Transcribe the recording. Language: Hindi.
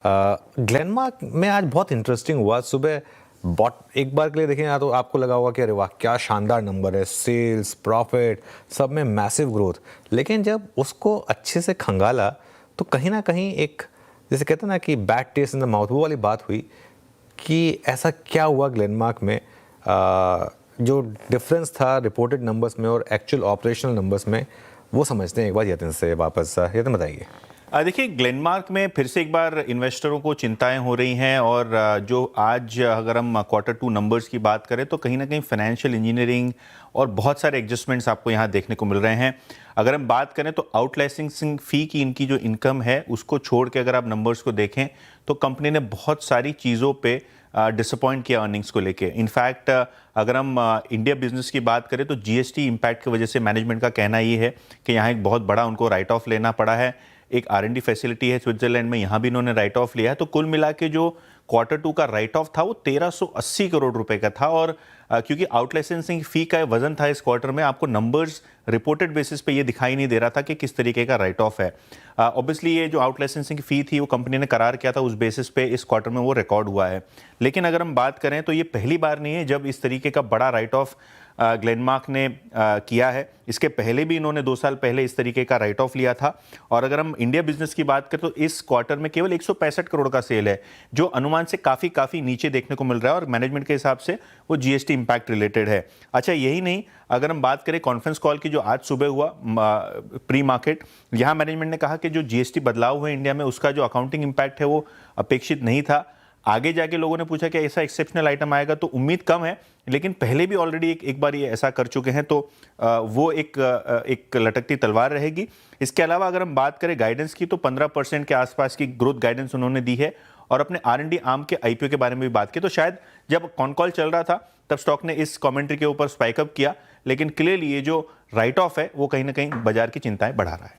ग्लेनमार्क में आज बहुत इंटरेस्टिंग हुआ। सुबह बॉट एक बार के लिए देखें ना तो आपको लगा होगा कि अरे वाह क्या शानदार नंबर है, सेल्स प्रॉफिट सब में मैसिव ग्रोथ। लेकिन जब उसको अच्छे से खंगाला तो कहीं ना कहीं एक, जैसे कहते हैं ना कि bad taste in the mouth, वो वाली बात हुई कि ऐसा क्या हुआ ग्लेनमार्क में। जो डिफरेंस था रिपोर्टेड नंबर्स में और एक्चुअल ऑपरेशनल नंबर्स में, वो समझते हैं एक बार यतिन से वापस। यतिन बताइए। देखिए, ग्लेनमार्क में फिर से एक बार इन्वेस्टरों को चिंताएं हो रही हैं और जो आज अगर हम क्वार्टर टू नंबर्स की बात करें तो कहीं ना कहीं फाइनेंशियल इंजीनियरिंग और बहुत सारे एडजस्टमेंट्स आपको यहाँ देखने को मिल रहे हैं। अगर हम बात करें तो आउट लाइसेंसिंग फ़ी की इनकी जो इनकम है उसको छोड़ के अगर आप नंबर्स को देखें तो कंपनी ने बहुत सारी चीज़ों पे डिसअपॉइंट किया अर्निंग्स को लेके। इनफैक्ट अगर हम इंडिया बिजनेस की बात करें तो जीएसटी इम्पैक्ट की वजह से मैनेजमेंट का कहना ये है कि यहाँ एक बहुत बड़ा उनको राइट ऑफ लेना पड़ा है। एक R&D फैसिलिटी है स्विट्जरलैंड में, यहाँ भी इन्होंने राइट ऑफ लिया है। तो कुल मिला के जो क्वार्टर टू का राइट ऑफ था वो 1380 करोड़ रुपए का था। और क्योंकि आउट लाइसेंसिंग फी का वजन था इस क्वार्टर में, आपको नंबर्स रिपोर्टेड बेसिस पे ये दिखाई नहीं दे रहा था कि किस तरीके का राइट ऑफ है। ऑब्वियसली ये जो आउट लाइसेंसिंग फी थी वो कंपनी ने करार किया था, उस बेसिस पे इस क्वार्टर में वो रिकॉर्ड हुआ है। लेकिन अगर हम बात करें तो ये पहली बार नहीं है जब इस तरीके का बड़ा राइट ऑफ ग्लेनमार्क ने किया है। इसके पहले भी इन्होंने 2 साल पहले इस तरीके का राइट ऑफ लिया था। और अगर हम इंडिया बिजनेस की बात करें तो इस क्वार्टर में केवल 165 करोड़ का सेल है, जो अनुमान से काफ़ी नीचे देखने को मिल रहा है और मैनेजमेंट के हिसाब से वो जीएसटी इम्पैक्ट रिलेटेड है। अच्छा, यही नहीं, अगर हम बात करें कॉन्फ्रेंस कॉल की जो आज सुबह हुआ प्री मार्केट, यहाँ मैनेजमेंट ने कहा कि जो जीएसटी बदलाव हुए इंडिया में उसका जो अकाउंटिंग इम्पैक्ट है वो अपेक्षित नहीं था। आगे जाके लोगों ने पूछा कि ऐसा एक्सेप्शनल आइटम आएगा, तो उम्मीद कम है, लेकिन पहले भी ऑलरेडी एक बार ये ऐसा कर चुके हैं, तो वो एक लटकती तलवार रहेगी। इसके अलावा अगर हम बात करें गाइडेंस की तो 15% के आसपास की ग्रोथ गाइडेंस उन्होंने दी है। और अपने R&D आर्म के आईपीओ के बारे में भी बात की, तो शायद जब कॉन कॉल चल रहा था तब स्टॉक ने इस कमेंट्री के ऊपर स्पाइक अप किया, लेकिन क्लियरली ये जो राइट ऑफ है वो कहीं ना कहीं बाजार की चिंताएं बढ़ा रहा है।